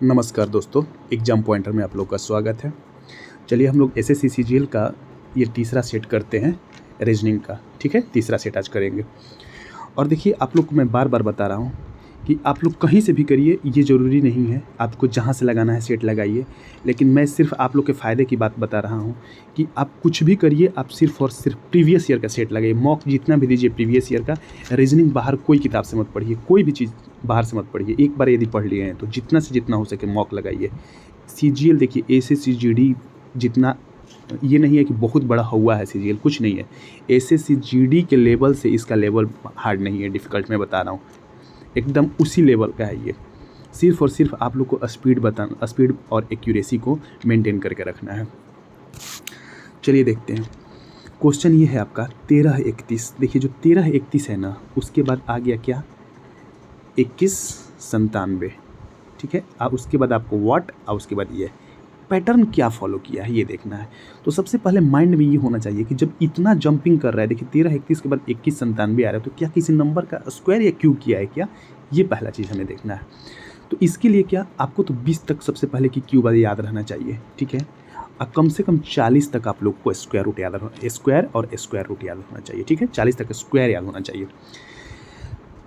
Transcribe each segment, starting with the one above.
नमस्कार दोस्तों, exam pointer में आप लोग का स्वागत है। चलिए हम लोग एसएससी सीजीएल का ये तीसरा सेट करते हैं रीजनिंग का। ठीक है, तीसरा सेट आज करेंगे। और देखिए आप लोग को मैं बार बार बता रहा हूँ कि आप लोग कहीं से भी करिए, ये ज़रूरी नहीं है आपको जहाँ से लगाना है सेट लगाइए। लेकिन मैं सिर्फ आप लोग के फ़ायदे की बात बता रहा हूँ कि आप कुछ भी करिए, आप सिर्फ और सिर्फ प्रीवियस ईयर का सेट लगाइए। मॉक जितना भी दीजिए प्रीवियस ईयर का। रीजनिंग बाहर कोई किताब से मत पढ़िए, कोई भी चीज़ बाहर से मत पढ़िए। एक बार यदि पढ़ लिए हैं तो जितना से जितना हो सके मॉक लगाइए। सीजीएल देखिए एसएससी जीडी जितना, ये नहीं है कि बहुत बड़ा हुआ है सीजीएल, कुछ नहीं है। एसएससी जीडी के लेवल से इसका लेवल हार्ड नहीं है, डिफ़िकल्ट मैं बता रहा हूँ, एकदम उसी लेवल का है ये। सिर्फ और सिर्फ आप लोग को स्पीड और एक्यूरेसी को मेंटेन करके रखना है। चलिए देखते हैं। क्वेश्चन ये है आपका 1331। देखिए जो 1331 है ना, उसके बाद आ गया क्या 2197। ठीक है, अब उसके बाद आपको व्हाट, और उसके बाद ये पैटर्न क्या फॉलो किया है ये देखना है। तो सबसे पहले माइंड में ये होना चाहिए कि जब इतना जंपिंग कर रहा है, देखिए 1331 के बाद 2197 आ रहा है, तो क्या किसी नंबर का स्क्वायर या क्यूब किया है क्या, ये पहला चीज़ हमें देखना है। तो इसके लिए क्या आपको तो 20 तक सबसे पहले की क्यूब याद रहना चाहिए। ठीक है, और कम से कम 40 तक आप लोग को स्क्वायर रूट याद रखना, स्क्वायर और स्क्वायर रूट याद होना चाहिए। ठीक है, 40 तक स्क्वायर याद होना चाहिए।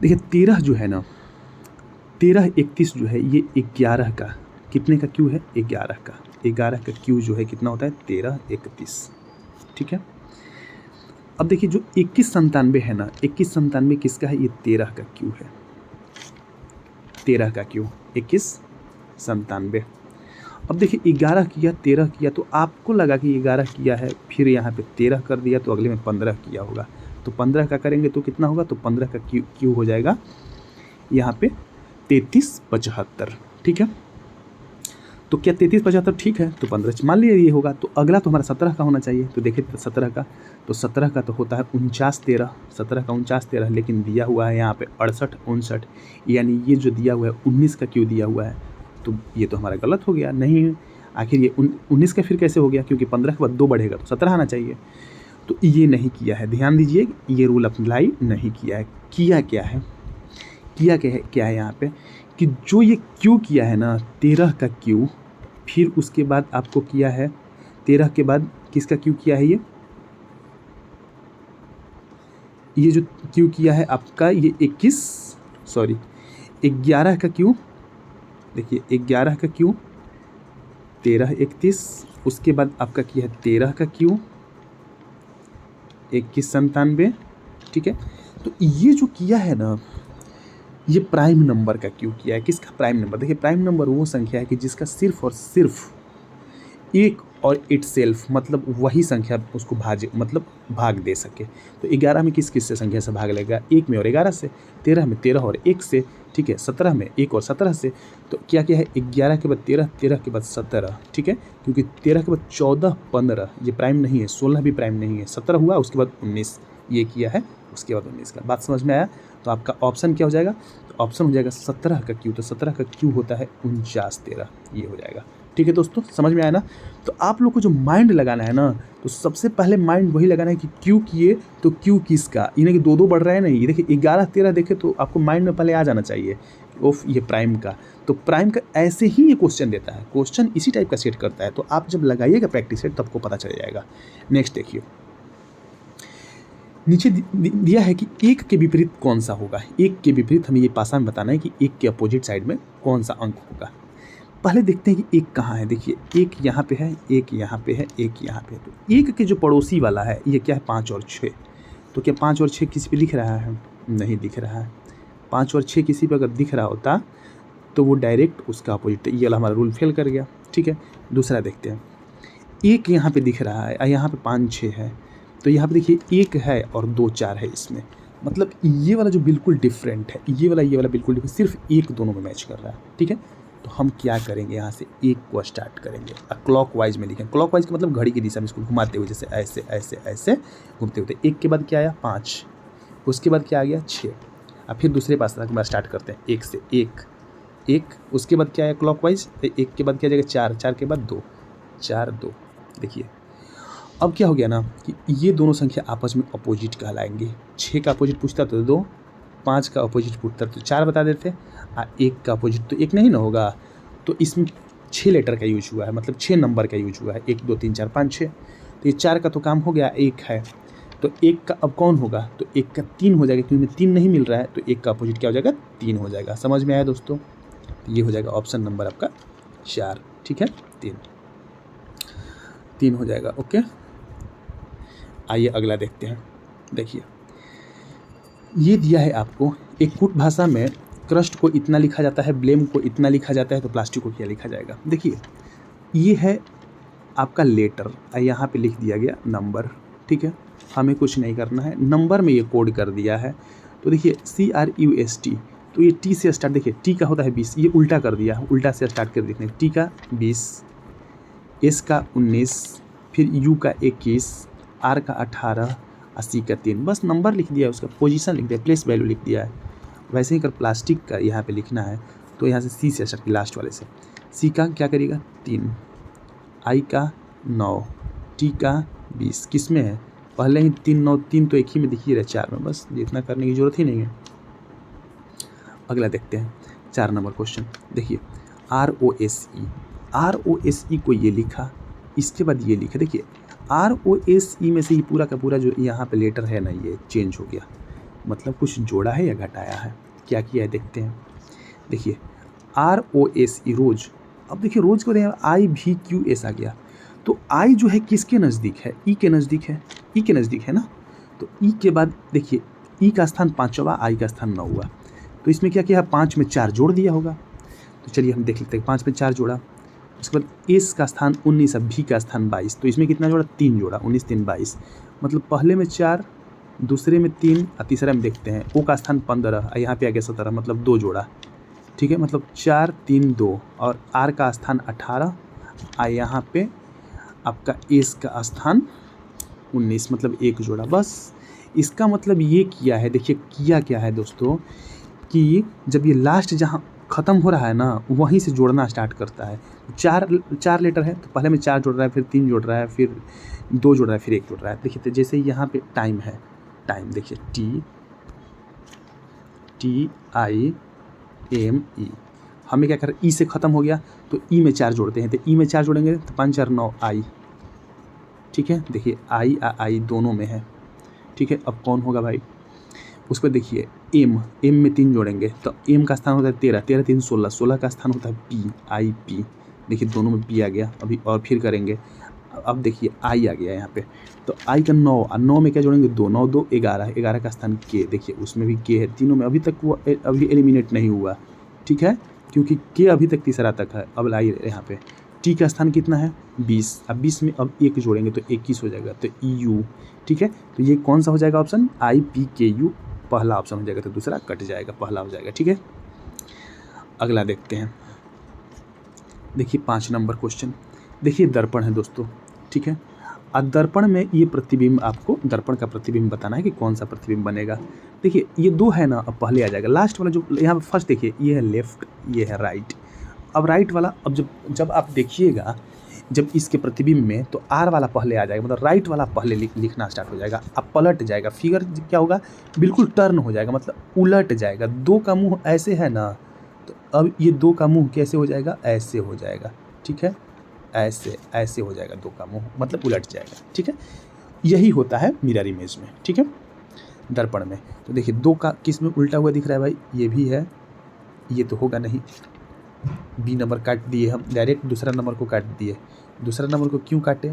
देखिए 13 जो है ना, 1331 जो है ये 11 का, कितने का क्यू है 11 का। 11 का क्यू जो है कितना होता है 1331। ठीक है, अब देखिए जो 2197 है ना, 2197 किसका है, ये 13 का क्यू है। 13 का क्यू 2197। अब देखिए 11 किया 13 किया, तो आपको लगा कि 11 किया है, फिर यहाँ पे 13 कर दिया, तो अगले में 15 किया होगा। तो 15 का करेंगे तो कितना होगा, तो 15 का क्यू हो जाएगा यहाँ पे 3375। ठीक है, तो क्या 3375 ठीक है, तो 15 मान लिया ये होगा। तो अगला तो हमारा 17 का होना चाहिए। तो देखिए 17 का, तो 17 का तो होता है 4913। 17 का 4913, लेकिन दिया हुआ है यहाँ पे 68 59, यानी ये जो दिया हुआ है 19 का क्यों दिया हुआ है, तो ये तो हमारा गलत हो गया। नहीं, आखिर ये 19 का फिर कैसे हो गया, क्योंकि 15 के बाद 2 बढ़ेगा तो 17 आना चाहिए। तो ये नहीं किया है, ध्यान दीजिए, ये रूल अप्लाई नहीं किया है। किया क्या है, क्या है यहाँ पे कि जो ये क्यू किया है ना 13 का क्यू, फिर उसके बाद आपको किया है 13 के बाद किसका क्यू किया है, ये जो क्यू किया है आपका ये 11 का क्यू। देखिए 11 का क्यू 1331, उसके बाद आपका किया है 13 का क्यू 2197। ठीक है, तो ये जो किया है ना, ये प्राइम नंबर का क्यों किया है। किसका प्राइम नंबर, देखिए प्राइम नंबर वो संख्या है कि जिसका सिर्फ और सिर्फ एक और इटसेल्फ, मतलब वही संख्या उसको भाग दे सके। तो 11 में किस से संख्या से भाग लेगा, 1 में और 11 से, 13 में 13 और 1 से, ठीक है, 17 में 1 और 17 से। तो क्या है 11 के बाद 13, 13 के बाद 17। ठीक है, क्योंकि 13 के बाद 14 15 ये प्राइम नहीं है, 16 भी प्राइम नहीं है, 17 हुआ, उसके बाद 19 ये किया है, उसके बाद 19 का। बात समझ में आया। तो आपका ऑप्शन क्या हो जाएगा, तो ऑप्शन हो जाएगा 17 का क्यू। तो 17 का क्यू होता है 4913, ये हो जाएगा। ठीक है दोस्तों, समझ में आया ना। तो आप लोग को जो माइंड लगाना है ना, तो सबसे पहले माइंड वही लगाना है कि क्यू किए तो क्यू किसका, इन्हें कि 2 बढ़ रहा है नहीं। ये देखिए 11 13 देखे तो आपको माइंड में पहले आ जाना चाहिए ओफ ये प्राइम का। तो प्राइम का ऐसे ही ये क्वेश्चन देता है, क्वेश्चन इसी टाइप का सेट करता है। तो आप जब लगाइएगा प्रैक्टिस सेट तब आपको पता चल जाएगा। नेक्स्ट देखिए, नीचे दिया है कि 1 के विपरीत कौन सा होगा। 1 के विपरीत हमें ये पासा में बताना है कि 1 के अपोजिट साइड में कौन सा अंक होगा। पहले देखते हैं कि 1 कहाँ है। देखिए 1 यहाँ पे है, 1 यहाँ पे है, 1 यहाँ पे है। तो 1 के जो पड़ोसी वाला है ये क्या है 5 और 6। तो क्या 5 और 6 किसी पे दिख रहा है, नहीं दिख रहा है। 5 और 6 किसी पे अगर दिख रहा होता तो वो डायरेक्ट उसका अपोजिट, ये वाला हमारा रूल फेल कर गया। ठीक है, दूसरा देखते हैं। 1 यहाँ पे दिख रहा है, यहाँ पे 5 6 है, तो यहाँ पे देखिए 1 है और 2 4 है इसमें। मतलब ये वाला जो बिल्कुल डिफरेंट है, ये वाला बिल्कुल डिफरेंट, सिर्फ 1 दोनों में मैच कर रहा है। ठीक है, तो हम क्या करेंगे, यहाँ से 1 को स्टार्ट करेंगे और क्लॉकवाइज में लिखें। क्लॉकवाइज का मतलब घड़ी की दिशा में इसको घुमाते हुए, जैसे ऐसे ऐसे ऐसे घूमते हुए। 1 के बाद क्या आया 5, उसके बाद क्या आ गया 6, और फिर दूसरे पास स्टार्ट करते हैं 1 से 1, उसके बाद क्या आया क्लॉकवाइज, 1 के बाद क्या जाएगा 4, 4 के बाद 2, 4 2। देखिए अब क्या हो गया ना कि ये दोनों संख्या आपस में अपोजिट कहलाएंगे। 6 का अपोजिट पूछता तो 2, 5 का अपोजिट पूछता तो 4 बता देते, और 1 का अपोजिट तो 1 नहीं ना होगा। तो इसमें 6 लेटर का यूज हुआ है, मतलब 6 नंबर का यूज हुआ है, 1 2 3 4 5 6। तो ये 4 का तो काम हो गया, 1 है तो 1 का अब कौन होगा, तो 1 का 3 हो जाएगा, क्योंकि 3 नहीं मिल रहा है तो 1 का अपोजिट क्या हो जाएगा, 3 हो जाएगा। समझ में आया दोस्तों? ये हो जाएगा ऑप्शन नंबर आपका 4, ठीक है, 3 हो जाएगा। ओके, आइए अगला देखते हैं। देखिए ये दिया है आपको, एक कूट भाषा में क्रस्ट को इतना लिखा जाता है, ब्लेम को इतना लिखा जाता है, तो प्लास्टिक को क्या लिखा जाएगा। देखिए ये है आपका लेटर, यहाँ पे लिख दिया गया नंबर, ठीक है, हमें कुछ नहीं करना है, नंबर में ये कोड कर दिया है। तो देखिए CRUST, तो ये T से स्टार्ट, देखिए T का होता है 20, ये उल्टा कर दिया, उल्टा से स्टार्ट कर देखने, T का 20, S का 19, फिर U का 21, R का 18, C का 3, बस नंबर लिख दिया, उसका पोजीशन लिख दिया, प्लेस वैल्यू लिख दिया है। वैसे ही अगर प्लास्टिक का यहाँ पे लिखना है तो यहाँ से C से स्टार्ट, लास्ट वाले से, C का क्या करिएगा 3, I का 9, T का 20, किस में है, पहले ही 3 9 3 तो एक ही में दिखिए रहा, 4 में, बस इतना करने की ज़रूरत ही नहीं है। अगला देखते हैं 4 नंबर क्वेश्चन। देखिए ROSE को ये लिखा, इसके बाद ये लिखा। देखिए ROSE में से ये पूरा का पूरा जो यहाँ पे लेटर है ना, ये चेंज हो गया, मतलब कुछ जोड़ा है या घटाया है, क्या किया है देखते हैं। देखिए ROSE रोज, अब देखिए रोज को देखें IVQS आ गया, तो I जो है किसके नज़दीक है, E के नज़दीक है, E के नज़दीक है ना, तो E के बाद देखिए E का स्थान 5 हुआ, I का स्थान 9 हुआ, तो इसमें क्या किया, 5 में 4 जोड़ दिया होगा। तो चलिए हम देख लेते हैं, 5 में 4 जोड़ा, उसके बाद S का स्थान 19, अब V का स्थान 22, तो इसमें कितना जोड़ा, 3 जोड़ा, 19 3 22, मतलब पहले में 4, दूसरे में 3 और तीसरे में देखते हैं O का स्थान 15, यहाँ पे आ गया 17, मतलब 2 जोड़ा, ठीक है, मतलब 4 3 2, और R का स्थान 18, और यहाँ पे आपका S का स्थान 19, मतलब 1 जोड़ा। बस इसका मतलब ये किया है, देखिए किया क्या है दोस्तों, कि जब ये लास्ट जहाँ ख़त्म हो रहा है ना, वहीं से जोड़ना स्टार्ट करता है। 4 लेटर है तो पहले में 4 जोड़ रहा है, फिर 3 जोड़ रहा है, फिर 2 जोड़ रहा है, फिर 1 जोड़ रहा है। देखिए तो जैसे यहाँ पे टाइम है, टाइम देखिए TIME, हमें क्या कर, ई से ख़त्म हो गया तो ई में 4 जोड़ते हैं, तो ई में 4 जोड़ेंगे तो 5 4 9 आई, ठीक है, देखिए आई दोनों में है, ठीक है। अब कौन होगा भाई, उसको देखिए एम में 3 जोड़ेंगे तो एम का स्थान होता है 13 13 3 16, 16 का स्थान होता है IP, देखिए दोनों में P आ गया अभी, और फिर करेंगे, अब देखिए I आ गया यहाँ पे, तो I का 9, और 9 में क्या जोड़ेंगे 2 9 2 11, 11 का स्थान K, देखिए उसमें भी K है, तीनों में अभी तक वो अभी एलिमिनेट नहीं हुआ, ठीक है, क्योंकि K अभी तक तीसरा तक है। अब लाइए यहाँ पे T का स्थान कितना है 20, अब 20 में अब 1 जोड़ेंगे तो 21 हो जाएगा, तो EU, ठीक है, तो ये कौन सा हो जाएगा ऑप्शन, IPKU पहला ऑप्शन हो जाएगा, तो दूसरा कट जाएगा, पहला हो जाएगा, ठीक है। अगला देखते हैं, देखिए 5 नंबर क्वेश्चन। देखिए दर्पण है दोस्तों, ठीक है, और दर्पण में ये प्रतिबिंब, आपको दर्पण का प्रतिबिंब बताना है कि कौन सा प्रतिबिंब बनेगा। देखिए ये 2 है ना, अब पहले आ जाएगा लास्ट वाला, जो यहाँ पे फर्स्ट देखिए ये है लेफ्ट, ये है राइट। अब राइट वाला, अब जब आप देखिएगा जब इसके प्रतिबिंब में, तो R वाला पहले आ जाएगा, मतलब राइट वाला पहले लिखना स्टार्ट हो जाएगा, अब पलट जाएगा, फिगर क्या होगा, बिल्कुल टर्न हो जाएगा, मतलब उलट जाएगा। 2 का मुंह ऐसे है ना, तो अब ये 2 का मुंह कैसे हो जाएगा, ऐसे हो जाएगा, ठीक है, ऐसे हो जाएगा 2 का मुंह, मतलब उलट जाएगा, ठीक है। यही होता है मिरर इमेज में, ठीक है, दर्पण में। तो देखिए 2 का किस में उल्टा हुआ दिख रहा है भाई, ये भी है, ये तो होगा नहीं, B नंबर काट दिए हम, डायरेक्ट दूसरा नंबर को काट दिए। दूसरा नंबर को क्यों काटे,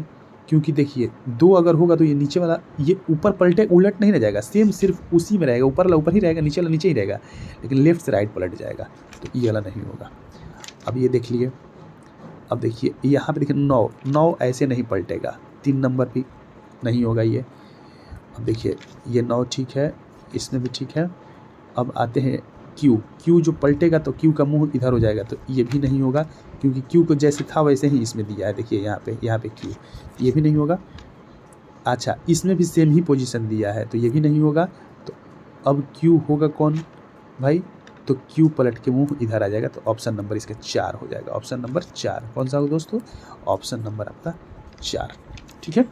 क्योंकि देखिए 2 अगर होगा तो ये नीचे वाला ये ऊपर पलटे, उलट नहीं रह जाएगा, सेम सिर्फ उसी में रहेगा, ऊपर वाला ऊपर ही रहेगा, नीचे वाला नीचे ही रहेगा, लेकिन लेफ्ट से राइट पलट जाएगा, तो ये वाला नहीं होगा। अब ये देख लिए, अब देखिए यहाँ पे देखिए 9 ऐसे नहीं पलटेगा, 3 नंबर भी नहीं होगा ये। अब देखिए ये 9 ठीक है, इसमें भी ठीक है। अब आते हैं Q जो पलटेगा तो Q का मुंह इधर हो जाएगा, तो ये भी नहीं होगा, क्योंकि Q को जैसे था वैसे ही इसमें दिया है, देखिए यहाँ पे Q, ये भी नहीं होगा। अच्छा इसमें भी सेम ही पोजीशन दिया है, तो ये भी नहीं होगा। तो अब Q होगा कौन भाई, तो Q पलट के मुंह इधर आ जाएगा, तो ऑप्शन नंबर इसका 4 हो जाएगा, ऑप्शन नंबर 4 कौन सा होगा दोस्तों, ऑप्शन नंबर आपका 4, ठीक है।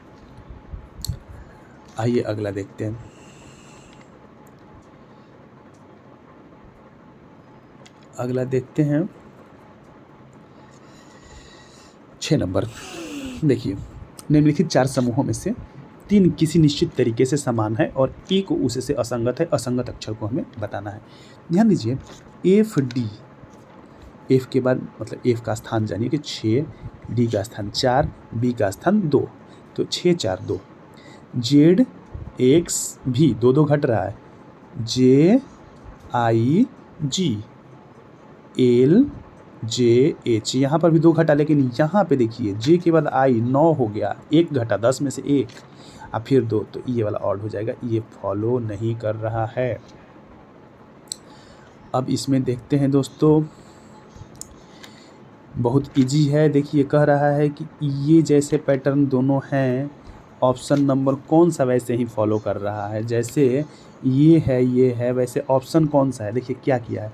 आइए अगला देखते हैं, अगला देखते हैं 6 नंबर, देखिए निम्नलिखित 4 समूहों में से 3 किसी निश्चित तरीके से समान है और एक उससे असंगत है। असंगत अक्षर को हमें बताना है। ध्यान दीजिए, एफ डी, एफ के बाद मतलब एफ का स्थान जानिए कि 6, डी का स्थान 4, बी का स्थान 2, तो 6 4 2। जेड एक्स भी 2 2 घट रहा है, जे आई जी, एल जे एच, यहाँ पर भी 2 घटा, लेकिन यहाँ पे देखिए जे के बाद आई 9 हो गया, 1 घटा, 10 में से 1 और फिर 2, तो ये वाला ऑड हो जाएगा। ये फॉलो नहीं कर रहा है। अब इसमें देखते हैं दोस्तों, बहुत इजी है। देखिए कह रहा है कि ये जैसे पैटर्न दोनों हैं, ऑप्शन नंबर कौन सा वैसे ही फॉलो कर रहा है। जैसे ये है, वैसे ऑप्शन कौन सा है। देखिए क्या किया है,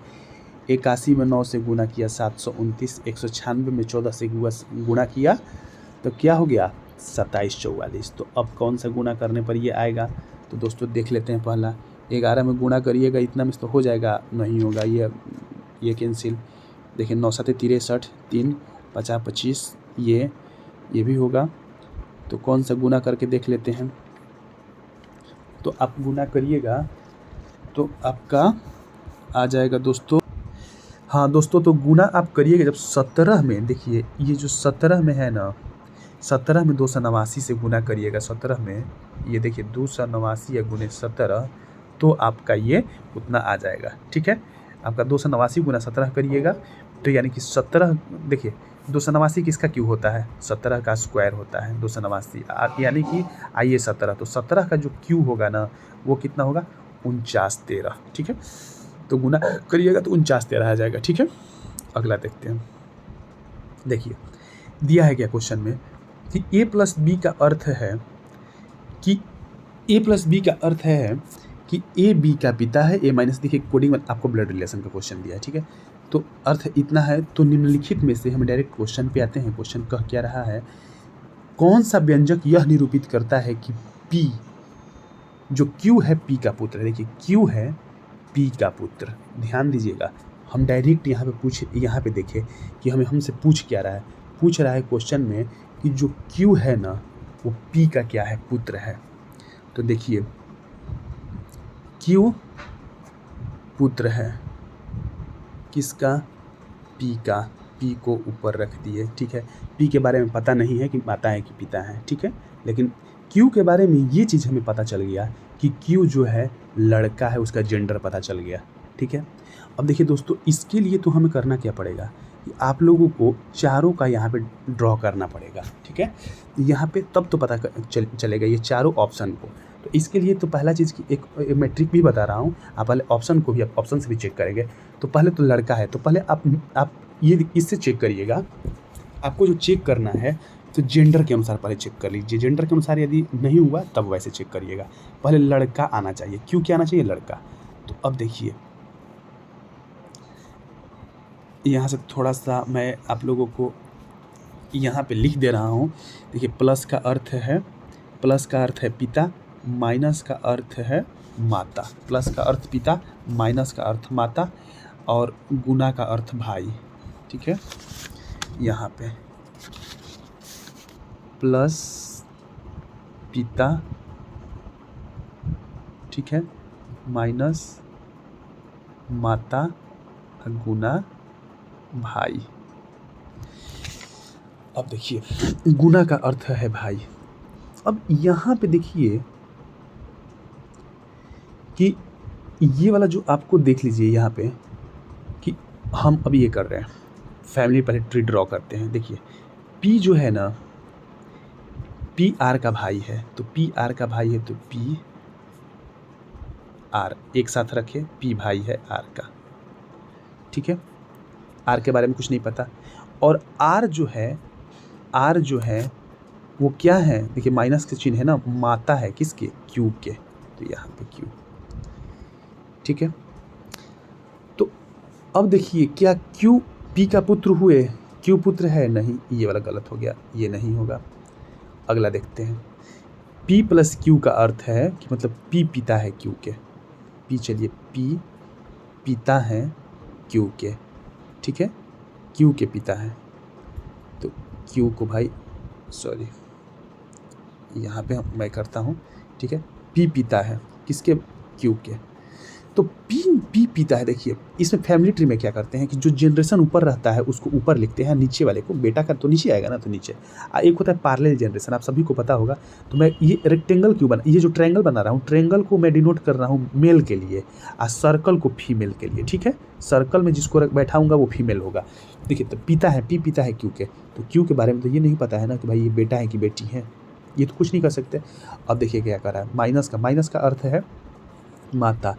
81 में 9 से गुना किया 729, 196 में 14 से गुना किया तो क्या हो गया 2744। तो अब कौन सा गुना करने पर ये आएगा, तो दोस्तों देख लेते हैं। पहला 11 में गुना करिएगा, इतना में तो हो जाएगा, नहीं होगा, ये कैंसिल। देखिए 9 7 63, 3 50 25, ये भी होगा। तो कौन सा गुना करके देख लेते हैं। तो आप गुना करिएगा तो आपका आ जाएगा दोस्तों। हाँ दोस्तों, तो गुना आप करिएगा जब 17 में, देखिए ये जो 17 में है ना, 17 में 289 से गुना करिएगा। 17 में ये देखिए 289 या गुने 17, तो आपका ये उतना आ जाएगा। ठीक है, आपका 289 गुना 17 करिएगा तो यानी कि 17, देखिए 289 किसका क्यों होता है, 17 का स्क्वायर होता है 289, यानी कि आइए 17, तो 17 का जो क्यू होगा ना वो कितना होगा 49 13। ठीक है, तो गुना करिएगा तो 49 13 आ जाएगा। ठीक है, अगला देखते हैं। देखिए दिया है क्या क्वेश्चन में कि a प्लस बी का अर्थ है कि a प्लस बी का अर्थ है कि ए बी का पिता है, ए माइनस, देखिए कोडिंग में आपको ब्लड रिलेशन का क्वेश्चन दिया है। ठीक है, तो अर्थ इतना है। तो निम्नलिखित में से हम डायरेक्ट क्वेश्चन पे आते हैं। क्वेश्चन कह क्या रहा है, कौन सा व्यंजक यह निरूपित करता है कि P जो Q है P का पुत्र है। देखिए Q है P का पुत्र, ध्यान दीजिएगा। हम डायरेक्ट यहाँ पे देखें कि हमसे पूछ क्या रहा है। पूछ रहा है क्वेश्चन में कि जो Q है ना वो P का क्या है, पुत्र है। तो देखिए Q पुत्र है किसका, P का। P को ऊपर रख दिए। ठीक है, P के बारे में पता नहीं है कि माता है कि पिता है। ठीक है, लेकिन Q के बारे में ये चीज़ हमें पता चल गया कि Q जो है लड़का है, उसका जेंडर पता चल गया। ठीक है, अब देखिए दोस्तों, इसके लिए तो हमें करना क्या पड़ेगा कि आप लोगों को चारों का यहाँ पे ड्रॉ करना पड़ेगा। ठीक है, यहाँ पे तब तो पता चलेगा ये चारों ऑप्शन को। तो इसके लिए तो पहला चीज़ की एक मैं ट्रिक भी बता रहा हूँ, आप पहले ऑप्शन को भी, आप ऑप्शन से भी चेक करेंगे। तो पहले तो लड़का है, तो पहले आप ये इससे चेक करिएगा। आपको जो चेक करना है तो जेंडर के अनुसार पहले चेक कर लीजिए। जेंडर के अनुसार यदि नहीं हुआ तब वैसे चेक करिएगा। पहले लड़का आना चाहिए, क्यों क्या आना चाहिए, लड़का। तो अब देखिए यहाँ से थोड़ा सा मैं आप लोगों को यहाँ पे लिख दे रहा हूँ। देखिए प्लस का अर्थ है पिता, माइनस का अर्थ है माता। प्लस का अर्थ पिता, माइनस का अर्थ माता और गुना का अर्थ भाई। ठीक है, यहाँ पे प्लस पिता, ठीक है, माइनस माता, गुना भाई। अब देखिए गुना का अर्थ है भाई। अब यहाँ पे देखिए कि ये वाला जो आपको देख लीजिए यहाँ पे कि हम अभी ये कर रहे हैं, फैमिली पहले ट्री ड्रॉ करते हैं। देखिए P जो है ना, P R का भाई है, तो P R का भाई है तो P R एक साथ रखे, P भाई है R का। ठीक है, R के बारे में कुछ नहीं पता। और R जो है वो क्या है, देखिए माइनस के चिन्ह है ना, माता है किसके, Q के, तो यहाँ पे Q। ठीक है, तो अब देखिए क्या Q P का पुत्र हुए, Q पुत्र है, नहीं, ये वाला गलत हो गया, ये नहीं होगा। अगला देखते हैं, P प्लस Q का अर्थ है कि मतलब P पिता है Q के। P चलिए P पिता है Q के। ठीक है, Q के पिता है, तो क्यू को भाई, सॉरी यहाँ पे मैं करता हूँ, ठीक है, पी पीता है किसके, क्यू के। तो पी पीता है। देखिए इसमें फैमिली ट्री में क्या करते हैं कि जो जनरेशन ऊपर रहता है उसको ऊपर लिखते हैं, नीचे वाले को बेटा का तो नीचे आएगा ना, तो नीचे। एक होता है पैरेलल जनरेशन, आप सभी को पता होगा। तो मैं ये रेक्टेंगल क्यों बना, ये जो ट्रायंगल बना रहा हूँ, ट्रायंगल को मैं डिनोट कर रहा हूँ मेल के लिए और सर्कल को फीमेल के लिए, ठीक है। सर्कल में जिसको बैठाऊंगा वो फीमेल होगा। देखिए तो पीता है, पी पीता है क्यू के, तो क्यू के बारे में तो ये नहीं पता है ना कि भाई ये बेटा है कि बेटी है, ये तो कुछ नहीं कर सकते। अब देखिए क्या कर रहा है, माइनस का अर्थ है माता।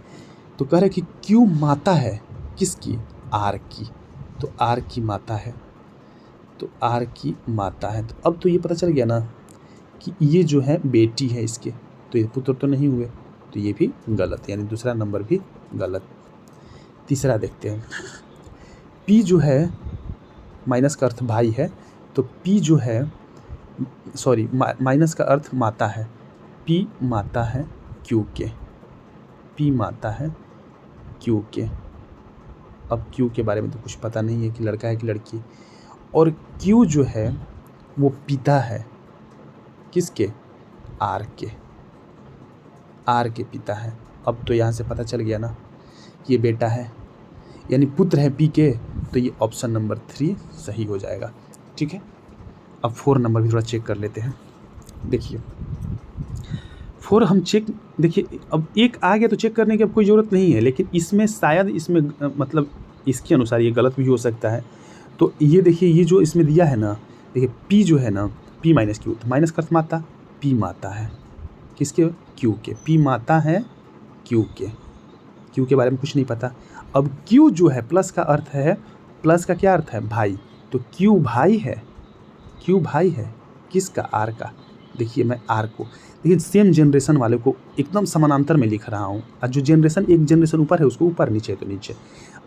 तो कह रहे कि क्यू माता है किसकी, आर की, तो आर की माता है, तो आर की माता है। तो अब तो ये पता चल गया ना कि ये जो है बेटी है इसके, तो ये पुत्र तो नहीं हुए, तो ये भी गलत, यानी दूसरा नंबर भी गलत। तीसरा देखते हैं, पी जो है माइनस का अर्थ भाई है, तो पी जो है, सॉरी माइनस का अर्थ माता है, पी माता है क्यू के, पी माता है क्यू के। अब क्यू के बारे में तो कुछ पता नहीं है कि लड़का है कि लड़की, और क्यू जो है वो पिता है किसके, आर के, आर के पिता है। अब तो यहाँ से पता चल गया ना कि ये बेटा है, यानी पुत्र है पी के, तो ये ऑप्शन नंबर 3 सही हो जाएगा, ठीक है। अब 4 नंबर भी थोड़ा चेक कर लेते हैं। देखिए 4 हम चेक, देखिए अब एक आ गया तो चेक करने की अब कोई ज़रूरत नहीं है, लेकिन इसमें शायद इसमें मतलब इसके अनुसार ये गलत भी हो सकता है। तो ये देखिए ये जो इसमें दिया है ना, देखिए पी जो है ना, पी माइनस क्यू, तो माइनस का अर्थ माता, पी माता है किसके, क्यू के, पी माता है क्यू के, क्यू के बारे में कुछ नहीं पता। अब क्यू जो है प्लस का अर्थ है, प्लस का क्या अर्थ है, भाई, तो क्यू भाई है, क्यू भाई है किसका, आर का। देखिए मैं आर को, देखिए सेम जनरेशन वाले को एकदम समानांतर में लिख रहा हूँ, और जो जनरेशन एक जनरेशन ऊपर है उसको ऊपर, नीचे तो नीचे।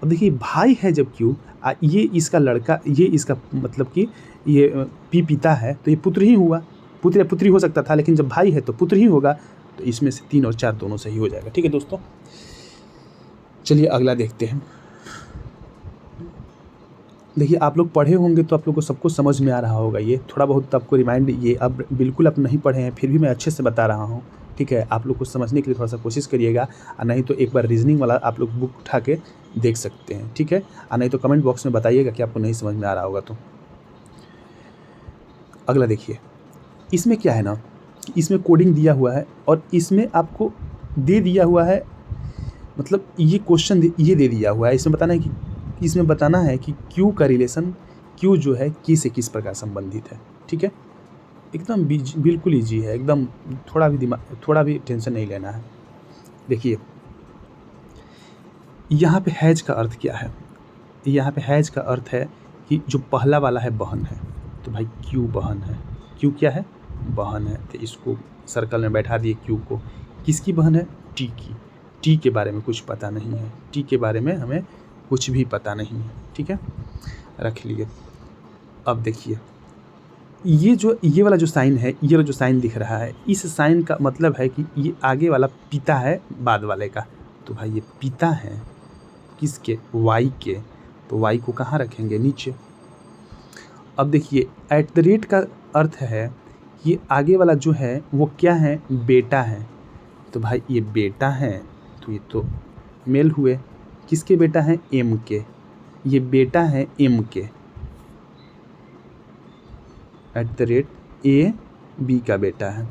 अब देखिए भाई है जब क्यू, ये इसका लड़का, ये इसका मतलब कि ये पी पिता है, तो ये पुत्र ही हुआ, पुत्र या पुत्री हो सकता था, लेकिन जब भाई है तो पुत्र ही होगा। तो इसमें से 3 और 4 दोनों सही हो जाएगा, ठीक है दोस्तों। चलिए अगला देखते हैं। देखिए आप लोग पढ़े होंगे तो आप लोग को सब कुछ समझ में आ रहा होगा, ये थोड़ा बहुत आपको रिमाइंड, ये अब बिल्कुल आप नहीं पढ़े हैं फिर भी मैं अच्छे से बता रहा हूँ, ठीक है। आप लोग को समझने के लिए थोड़ा सा कोशिश करिएगा, और नहीं तो एक बार रीजनिंग वाला आप लोग बुक उठा के देख सकते हैं, ठीक है। और नहीं तो कमेंट बॉक्स में बताइएगा कि आपको नहीं समझ में आ रहा होगा तो। अगला देखिए, इसमें क्या है ना, इसमें कोडिंग दिया हुआ है और इसमें आपको दे दिया हुआ है, मतलब ये क्वेश्चन ये दे दिया हुआ है, इसमें बताना है कि क्यू का रिलेशन, क्यू जो है की से किस प्रकार संबंधित है, ठीक है। एकदम बिल्कुल ईजी है, एकदम थोड़ा भी टेंशन नहीं लेना है। देखिए यहाँ पे हैज का अर्थ क्या है, यहाँ पे हैज का अर्थ है कि जो पहला वाला है बहन है, तो भाई क्यू बहन है, क्यू क्या है, बहन है, तो इसको सर्कल में बैठा दिए क्यू को। किसकी बहन है, टी की, टी के बारे में कुछ पता नहीं है, टी के बारे में हमें कुछ भी पता नहीं है, ठीक है, रख लिए। अब देखिए ये वाला जो साइन है, ये वाला जो साइन दिख रहा है, इस साइन का मतलब है कि ये आगे वाला पिता है बाद वाले का, तो भाई ये पिता है किसके, वाई के, तो वाई को कहाँ रखेंगे, नीचे। अब देखिए @ का अर्थ है ये आगे वाला जो है वो क्या है, बेटा है, तो भाई ये बेटा है, तो ये तो मेल हुए, किसके बेटा है, एम के, ये बेटा है एम के, @ बी का बेटा है।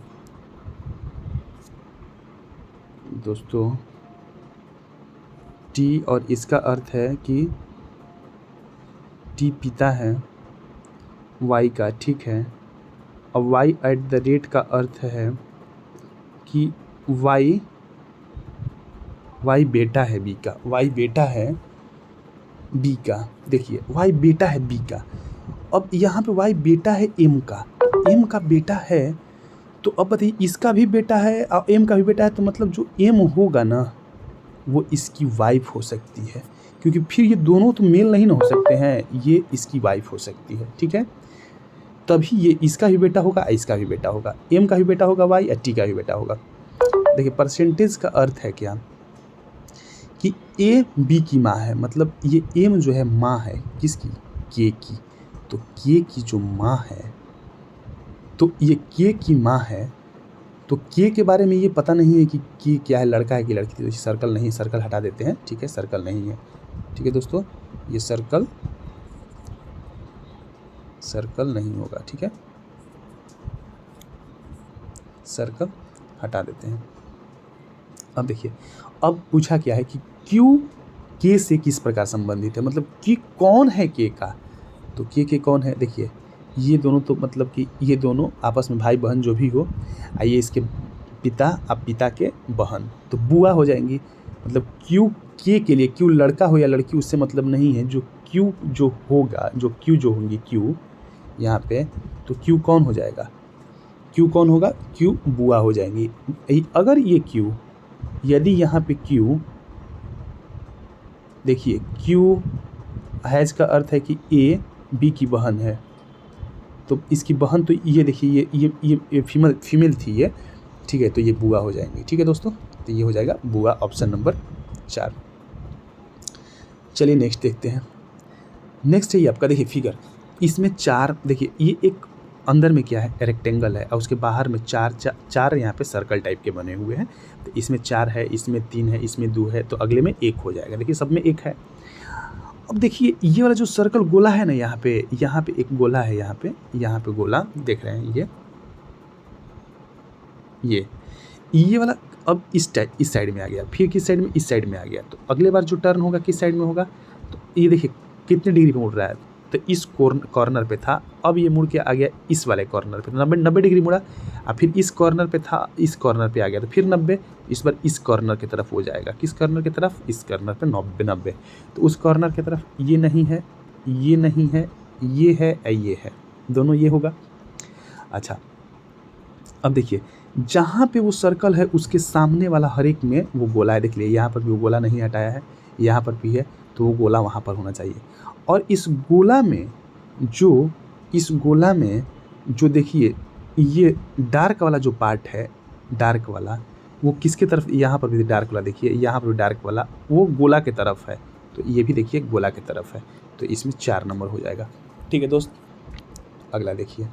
दोस्तों टी और इसका अर्थ है कि टी पिता है वाई का, ठीक है। अब वाई @ का अर्थ है कि वाई बेटा है बी का, वाई बेटा है बी का। देखिए वाई बेटा है बी का, अब यहाँ पे वाई बेटा है एम का, एम का बेटा है, तो अब बताइए इसका भी बेटा है और एम का भी बेटा है, तो मतलब जो एम होगा ना वो इसकी वाइफ हो सकती है, क्योंकि फिर ये दोनों तो मेल नहीं ना हो सकते हैं, ये इसकी वाइफ हो सकती है, ठीक है। तभी ये इसका भी बेटा होगा, इसका भी बेटा होगा, एम का भी बेटा होगा वाई और टी का भी बेटा होगा। देखिए परसेंटेज का अर्थ है क्या कि ए बी की माँ है, मतलब ये एम जो है माँ है किसकी, के की, तो के की जो माँ है, तो ये के की माँ है, तो के के बारे में ये पता नहीं है कि के क्या है, लड़का है कि लड़की। तो सर्कल नहीं, सर्कल हटा देते हैं, ठीक है, सर्कल नहीं है, ठीक है दोस्तों, ये सर्कल नहीं होगा, ठीक है, सर्कल हटा देते हैं। अब देखिए, अब पूछा क्या है कि क्यू के से किस प्रकार संबंधित है, मतलब कि कौन है के का, तो के कौन है, देखिए ये दोनों तो मतलब कि ये दोनों आपस में भाई बहन जो भी हो, आइए इसके पिता अब पिता के बहन, तो बुआ हो जाएंगी। मतलब क्यू के लिए, क्यू लड़का हो या लड़की उससे मतलब नहीं है, जो क्यू जो होगा, जो क्यू जो होंगी क्यू यहाँ पे, तो क्यू कौन हो जाएगा, क्यू कौन होगा, क्यू बुआ हो जाएंगी। अगर ये क्यू, यदि यहाँ पे क्यू, देखिए क्यू हैज़ का अर्थ है कि ए बी की बहन है, तो इसकी बहन, तो ये देखिए ये फीमेल थी ये, ठीक है, तो ये बुआ हो जाएंगी, ठीक है दोस्तों, तो ये हो जाएगा बुआ, ऑप्शन नंबर 4। चलिए नेक्स्ट देखते हैं। नेक्स्ट है ये आपका, देखिए फिगर, इसमें 4, देखिए ये एक अंदर में क्या है, रेक्टेंगल है, और उसके बाहर में चार यहाँ पे सर्कल टाइप के बने हुए हैं। तो इसमें 4 है, इसमें 3 है, इसमें 2 है, तो अगले में 1 हो जाएगा। देखिए सब में 1 है। अब देखिए ये वाला जो सर्कल गोला है ना, यहाँ पे एक गोला है, यहाँ पे गोला देख रहे हैं, ये वाला अब इस साइड में आ गया, फिर किस साइड में, इस साइड में आ गया। तो अगले बार जो टर्न होगा किस साइड में होगा, तो ये देखिए कितने डिग्री पे मुड़ रहा है, तो इस कॉर्नर पे था, अब ये मुड़ के आ गया इस वाले कॉर्नर पे, 90 डिग्री मुड़ा, और फिर इस कॉर्नर पे था, इस कॉर्नर पे आ गया, तो फिर 90, इस बार इस कॉर्नर की तरफ हो जाएगा, किस कॉर्नर की तरफ, इस कॉर्नर पे 90, तो उस कॉर्नर की तरफ ये नहीं है, ये नहीं है, ये है, ये है, दोनों ये होगा। अच्छा अब देखिए जहाँ पे वो सर्कल है उसके सामने वाला हर एक में वो गोला है, देख लिए यहाँ पर भी वो गोला नहीं हटाया है, यहाँ पर भी है, तो वो गोला वहाँ पर होना चाहिए। और इस गोला में जो देखिए ये डार्क वाला जो पार्ट है, डार्क वाला वो किसके तरफ, यहाँ पर भी डार्क वाला, देखिए यहाँ पर भी डार्क वाला वो गोला के तरफ है, तो ये भी देखिए गोला के तरफ है, तो इसमें 4 नंबर हो जाएगा, ठीक है दोस्त। अगला देखिए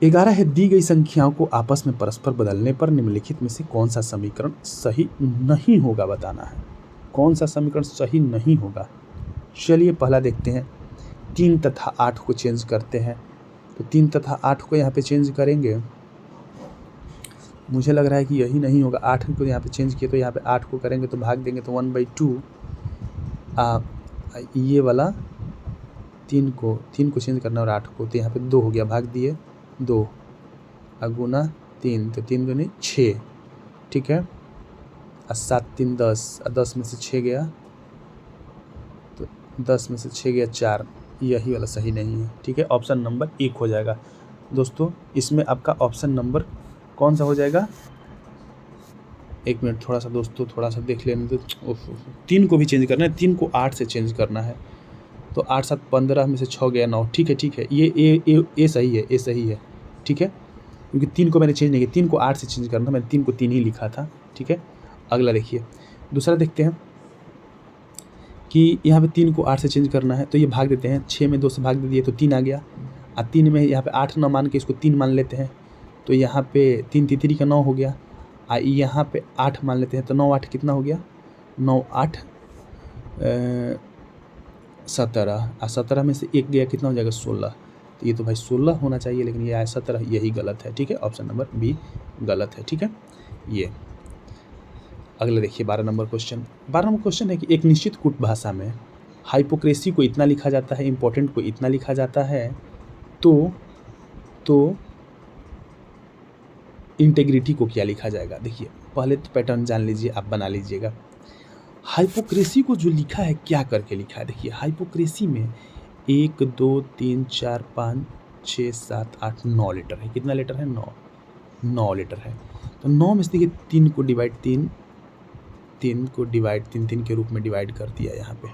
11 है, दी गई संख्याओं को आपस में परस्पर बदलने पर निम्नलिखित में से कौन सा समीकरण सही नहीं होगा, बताना है कौन सा समीकरण सही नहीं होगा। चलिए पहला देखते हैं, 3 तथा 8 को चेंज करते हैं, तो 3 तथा 8 को यहाँ पे चेंज करेंगे, मुझे लग रहा है कि यही नहीं होगा, 8 को यहाँ पे चेंज किए तो यहाँ पे 8 को करेंगे तो भाग देंगे तो 1/2, ये वाला 3 को चेंज करना और 8 को, तो यहाँ पे 2 हो गया, भाग दिए 2 गुना 3, तो 3 दूनी 6, ठीक है, 7 3 10, 10 में से 6 गया, तो 10 में से 6 गया 4, यही वाला सही नहीं है, ठीक है, ऑप्शन नंबर 1 हो जाएगा दोस्तों। इसमें आपका ऑप्शन नंबर कौन सा हो जाएगा, 1 मिनट थोड़ा सा दोस्तों, थोड़ा सा देख लेने दो। 3 को भी चेंज करना है, 3 को 8 से चेंज करना है, तो 8 7 15 में से 6 गया 9, ठीक है, ये सही है, ये सही है, ठीक है, क्योंकि 3 को मैंने चेंज नहीं किया, 3 को 8 से चेंज करना था, मैंने 3 को 3 ही लिखा था, ठीक है। अगला देखिए दूसरा देखते हैं कि यहाँ पे 3 को 8 से चेंज करना है, तो ये भाग देते हैं, 6 में 2 से भाग दे दिए तो 3 आ गया, और 3 में यहाँ पे 8 न मान के इसको 3 मान लेते हैं, तो यहाँ पे 3 3 का 9 हो गया, यहाँ पे 8 मान लेते हैं, तो 9 8 कितना हो गया, 9 8 17, और 17 में से 1 गया, कितना हो जाएगा 16, तो ये तो भाई 16 होना चाहिए, लेकिन ये आया 17, यही गलत है, ठीक है, ऑप्शन नंबर बी गलत है, ठीक है। ये अगला देखिए 12 नंबर क्वेश्चन है कि एक निश्चित कूट भाषा में हाइपोक्रेसी को इतना लिखा जाता है, इम्पोर्टेंट को इतना लिखा जाता है, तो इंटेग्रिटी को क्या लिखा जाएगा। देखिए पहले तो पैटर्न जान लीजिए, आप बना लीजिएगा। हाइपोक्रेसी को जो लिखा है क्या करके लिखा है, देखिए हाइपोक्रेसी में 1 2 3 4 5 6 7 8 9 लीटर है, कितना लीटर है, 9 लीटर है, तो 9 में से देखिए 3 को डिवाइड 3 के रूप में डिवाइड कर दिया यहाँ पे।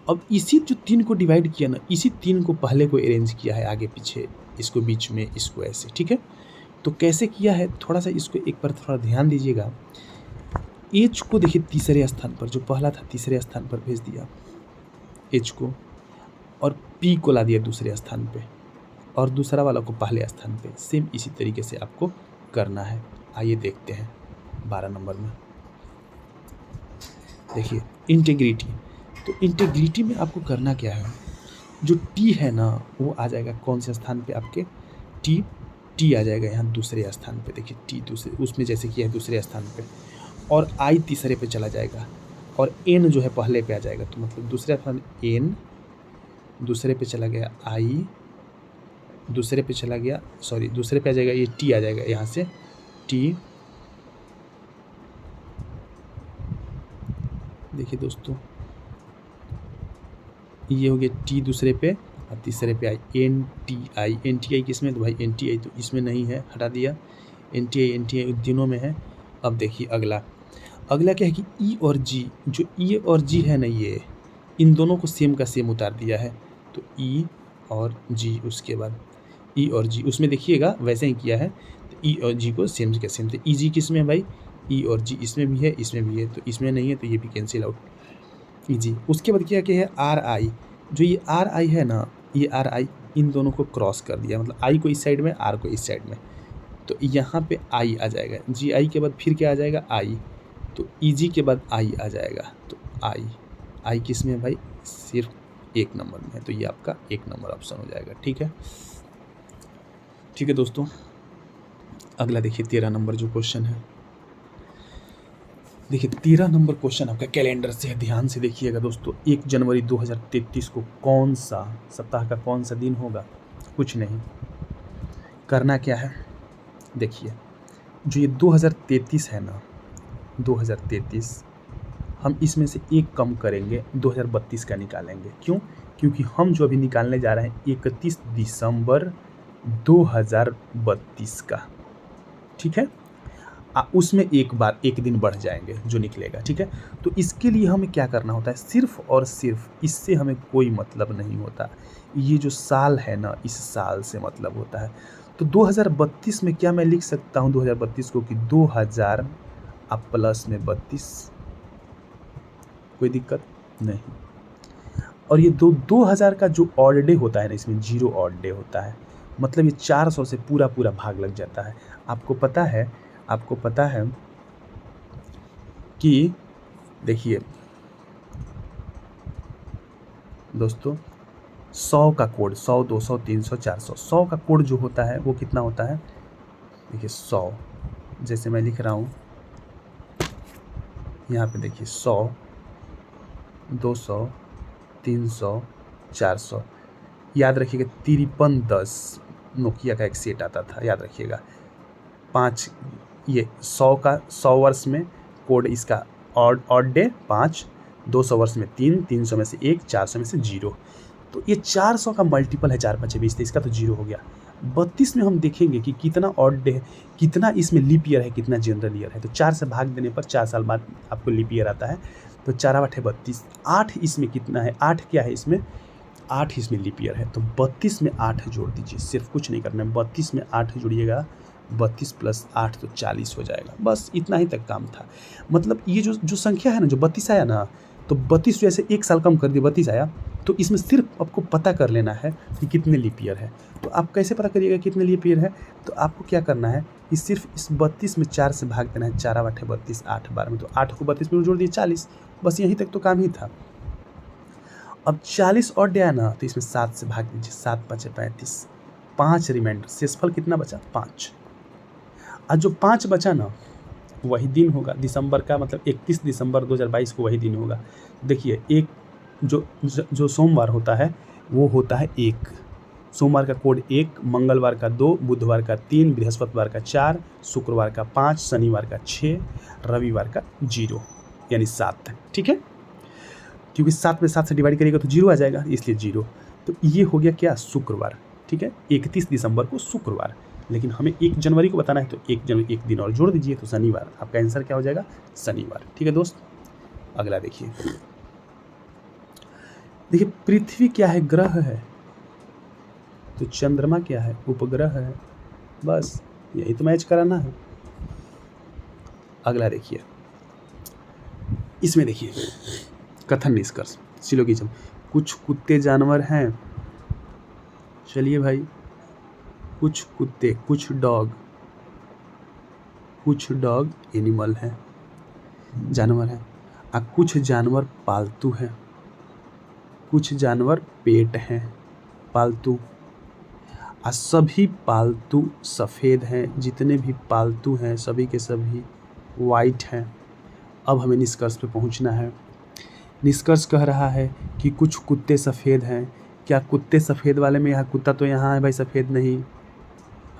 अब इसी जो 3 को डिवाइड किया ना, इसी 3 को पहले को अरेंज किया है आगे पीछे, इसको बीच में, इसको ऐसे, ठीक है। तो कैसे किया है, थोड़ा सा इसको एक बार थोड़ा ध्यान दीजिएगा। एच को देखिए तीसरे स्थान पर, जो पहला था तीसरे स्थान पर भेज दिया एच को, और पी को ला दिया दूसरे स्थान पे और दूसरा वाला को पहले स्थान पे। सेम इसी तरीके से आपको करना है। आइए देखते हैं 12 नंबर में। देखिए इंटीग्रिटी। तो इंटीग्रिटी में आपको करना क्या है, जो टी है ना वो आ जाएगा कौन से स्थान पे, आपके टी आ जाएगा यहाँ दूसरे स्थान पे। देखिए टी दूसरे उसमें जैसे किया है दूसरे स्थान पे, और आई तीसरे पे चला जाएगा और एन जो है पहले पे आ जाएगा। तो मतलब दूसरे स्थान एन, दूसरे पे चला गया आई, दूसरे पे चला गया दूसरे पे आ जाएगा ये टी आ जाएगा यहाँ से टी। देखिए दोस्तों ये हो गया टी दूसरे पे और तीसरे पे आई एन टी आई किस में, तो भाई एन टी आई तो इसमें नहीं है, हटा दिया। एन टी आई तीनों में है। अब देखिए अगला क्या है कि ई और जी, जो ई और जी है ना ये इन दोनों को सेम का सेम उतार दिया है। तो ई और जी, उसके बाद ई और जी उसमें देखिएगा वैसे ही किया है। तो ई और जी को सेम का सेम। तो ई जी किस में है भाई, ई और जी इसमें भी है, इसमें भी है, तो इसमें नहीं है तो ये भी कैंसिल आउट ई जी। उसके बाद क्या है आर आई, जो ये आर आई है ना ये आर आई इन दोनों को क्रॉस कर दिया, मतलब आई को इस साइड में आर को इस साइड में। तो यहाँ पे आई आ जाएगा, जी आई के बाद फिर क्या आ जाएगा आई, तो ई जी के बाद आई आ जाएगा। तो आई किस में है भाई, सिर्फ 1 नंबर में है। तो ये आपका 1 नंबर ऑप्शन हो जाएगा। ठीक है दोस्तों। अगला देखिए 13 नंबर जो क्वेश्चन है। देखिए 13 नंबर क्वेश्चन आपका कैलेंडर से है, ध्यान से देखिएगा दोस्तों। 1 जनवरी 2033 को कौन सा सप्ताह का कौन सा दिन होगा, कुछ नहीं, करना क्या है। देखिए जो ये 2033 है ना 2033, हम इसमें से एक कम करेंगे 2032 का निकालेंगे। क्यों, क्योंकि हम जो अभी निकालने जा रहे हैं 31 दिसंबर 2032 का। ठीक है, उसमें एक दिन बढ़ जाएंगे जो निकलेगा। ठीक है, तो इसके लिए हमें क्या करना होता है, सिर्फ और सिर्फ इससे हमें कोई मतलब नहीं होता, ये जो साल है ना इस साल से मतलब होता है। तो 2032 में क्या मैं लिख सकता हूँ 2032 को कि 2000 अब प्लस में 32, कोई दिक्कत नहीं। और ये 2000 का जो ऑड डे होता है ना इसमें 0 ऑड डे होता है, मतलब ये 400 से पूरा भाग लग जाता है। आपको पता है कि देखिए दोस्तों 100 का कोड 100 200 300 400, 100 का कोड जो होता है वो कितना होता है, देखिए 100 जैसे मैं लिख रहा हूँ यहाँ पे, देखिए 100 200 300 400, याद रखिएगा 5310 नोकिया का एक सेट आता था, याद रखिएगा। 5 ये 100 वर्ष में कोड इसका ऑड डे 5, 200 वर्ष में 3, 300 में से 1, 400 में से 0। तो ये 400 का मल्टीपल है 4 5 20, इसका तो 0 हो गया। 32 में हम देखेंगे कि कितना ऑड डे है, कितना इसमें लीप ईयर है, कितना जनरल ईयर है। तो 4 से भाग देने पर 4 साल बाद आपको लीप ईयर आता है। तो 4 8 है 32, 8 इसमें कितना है, 8 क्या है इसमें, 8 इसमें लीप ईयर है। तो 32 में 8 जोड़ दीजिए, सिर्फ कुछ नहीं करना है, 32 में 8 जोड़िएगा, 32 + 8 तो 40 हो जाएगा। बस इतना ही तक काम था। मतलब ये जो संख्या है ना, जो 32 आया ना, तो 32 जैसे 1 साल कम कर दिया 32 आया, तो इसमें सिर्फ आपको पता कर लेना है कि कितने लीप ईयर है। तो आप कैसे पता करिएगा कितने लीप ईयर है, तो आपको क्या करना है कि सिर्फ इस 32 में 4 से भाग देना है, 4 8 32, 8 12 में, तो 8 को 32 में जोड़ दिए 40, बस यहीं तक तो काम ही था। अब 40 और डे आया ना, तो इसमें 7 से भाग दीजिए, 7 5 35, 5 रिमाइंडर, शेषफल कितना बचा 5। और जो 5 बचा ना वही दिन होगा दिसंबर का, मतलब 31 दिसंबर 2022 को वही दिन होगा। देखिए एक जो सोमवार होता है वो होता है 1, सोमवार का कोड 1, मंगलवार का 2, बुधवार का 3, बृहस्पतिवार का 4, शुक्रवार का 5, शनिवार का 6, रविवार का 0 यानी 7। ठीक है, क्योंकि 7 में 7 से डिवाइड करिएगा तो 0 आ जाएगा, इसलिए 0। तो ये हो गया क्या, शुक्रवार। ठीक है, 31 दिसंबर को शुक्रवार। लेकिन हमें 1 जनवरी को बताना है, तो 1 जनवरी एक दिन और जोड़ दीजिए, तो शनिवार। आपका आंसर क्या हो जाएगा, शनिवार। ठीक है दोस्त, अगला देखिए। पृथ्वी क्या है, ग्रह है, तो चंद्रमा क्या है, उपग्रह है। बस यही तो मैच कराना है। अगला देखिए, इसमें देखिए कथन निष्कर्ष सिलोगिज्म। कुछ कुत्ते जानवर हैं, चलिए भाई, कुछ कुत्ते, कुछ डॉग एनिमल हैं, जानवर हैं। कुछ जानवर पालतू हैं, कुछ जानवर पेट हैं पालतू। सभी पालतू सफ़ेद हैं, जितने भी पालतू हैं सभी के सभी वाइट हैं। अब हमें निष्कर्ष पे पहुंचना है। निष्कर्ष कह रहा है कि कुछ कुत्ते सफ़ेद हैं। क्या कुत्ते सफ़ेद वाले में यहाँ कुत्ता तो यहाँ है भाई, सफ़ेद नहीं,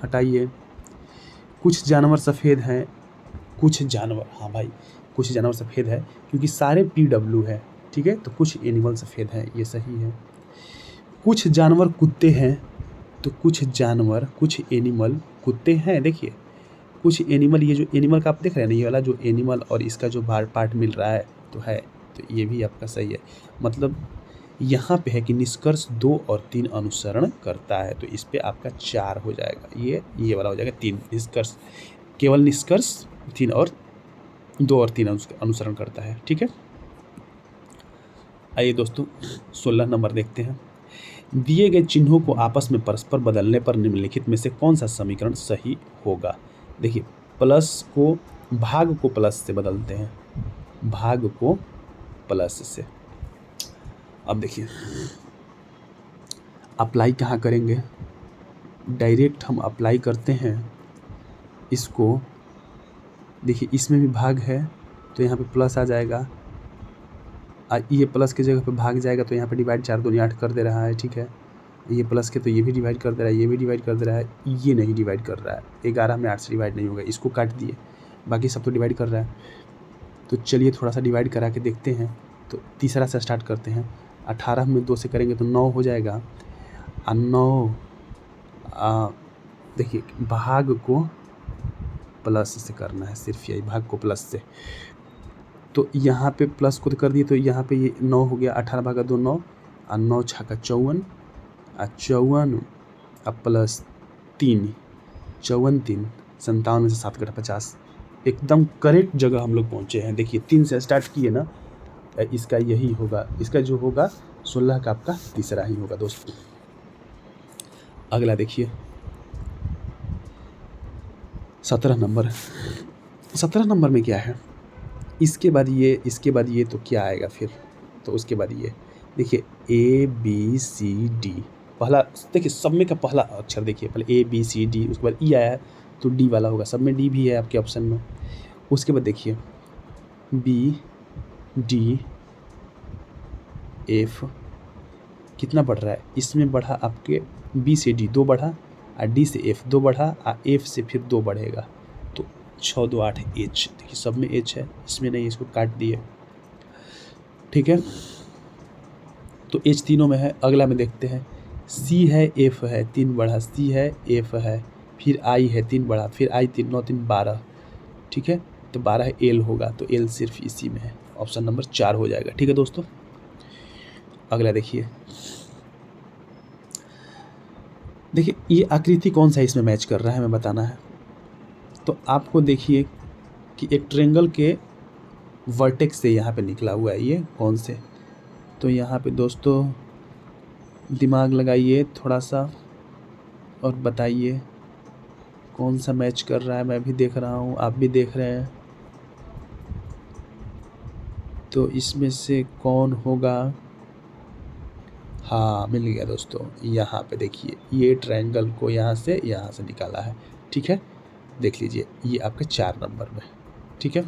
हटाइए। कुछ जानवर सफ़ेद हैं, कुछ जानवर, हाँ भाई कुछ जानवर सफ़ेद है क्योंकि सारे PW है, ठीक है। तो कुछ एनिमल सफ़ेद हैं, ये सही है। कुछ जानवर कुत्ते हैं, तो कुछ जानवर, कुछ एनिमल कुत्ते हैं। देखिए कुछ एनिमल, ये जो एनिमल का आप देख रहे हैं ना, ये वाला जो एनिमल और इसका जो पार्ट मिल रहा है तो है, तो ये भी आपका सही है। मतलब यहाँ पे है कि निष्कर्ष 2 और 3 अनुसरण करता है, तो इस पे आपका 4 हो जाएगा। ये वाला हो जाएगा 3। निष्कर्ष, केवल निष्कर्ष 2 और 3 अनुसरण करता है, ठीक है। आइए दोस्तों 16 नंबर देखते हैं। दिए गए चिन्हों को आपस में परस्पर बदलने पर निम्नलिखित में से कौन सा समीकरण सही होगा। देखिए भाग को प्लस से बदलते हैं, भाग को प्लस से। अब देखिए अप्लाई कहाँ करेंगे, डायरेक्ट हम अप्लाई करते हैं इसको। देखिए इसमें भी भाग है तो यहाँ पे प्लस आ जाएगा, ये प्लस की जगह पे भाग जाएगा तो यहाँ पे डिवाइड 4 दूनी 8 कर दे रहा है, ठीक है। ये प्लस के तो ये भी डिवाइड कर दे रहा है, ये भी डिवाइड कर दे रहा है, ये नहीं डिवाइड कर रहा है। 11 में 8 से डिवाइड नहीं होगा, इसको काट दिए, बाकी सब तो डिवाइड कर रहा है। तो चलिए थोड़ा सा डिवाइड करा के देखते हैं। तो तीसरा से स्टार्ट करते हैं। 18 में 2 से करेंगे तो 9 हो जाएगा। 9 देखिए भाग को प्लस से करना है, सिर्फ यही भाग को प्लस से। तो यहाँ पे प्लस को तो कर दिए, तो यहाँ पे ये 9 हो गया। 18 भागा 2 9, 9 छक्का 54, 54 प्लस 3, 54 3 57 में से 7 घटा 50। एकदम करेक्ट जगह हम लोग पहुँचे हैं। देखिए 3 से स्टार्ट किए ना, इसका यही होगा, इसका जो होगा 16 का आपका तीसरा ही होगा दोस्तों। अगला देखिए 17 नंबर। 17 नंबर में क्या है, इसके बाद ये तो क्या आएगा फिर, तो उसके बाद ये देखिए ABCD। पहला देखिए सब में का पहला अक्षर देखिए, पहले ABCD, उसके बाद E आया तो D वाला होगा, सब में D भी है आपके ऑप्शन में। उसके बाद देखिए BDF कितना बढ़ रहा है, इसमें बढ़ा आपके B से D 2 बढ़ा, और D से F 2 बढ़ा, और F से फिर 2 बढ़ेगा, तो 6 2 8 H। देखिए सब में H है, इसमें नहीं, इसको काट दिए, ठीक है। तो H तीनों में है। अगला में देखते हैं C है, F है, 3 बढ़ा, C है, F है, फिर I है, 3 बढ़ा, फिर I 3 9 3 12, ठीक है। तो 12 L होगा, तो L सिर्फ इसी में है, ऑप्शन नंबर 4 हो जाएगा, ठीक है दोस्तों। अगला देखिए ये आकृति कौन सा इसमें मैच कर रहा है हमें बताना है। तो आपको देखिए कि एक ट्रायंगल के वर्टेक्स से यहाँ पे निकला हुआ है, ये कौन से, तो यहाँ पे दोस्तों दिमाग लगाइए थोड़ा सा और बताइए कौन सा मैच कर रहा है। मैं भी देख रहा हूँ, आप भी देख रहे हैं, तो इसमें से कौन होगा। हाँ मिल गया दोस्तों, यहाँ पे देखिए ये ट्रायंगल को यहाँ से निकाला है, ठीक है। देख लीजिए ये आपके 4 नंबर में, ठीक है।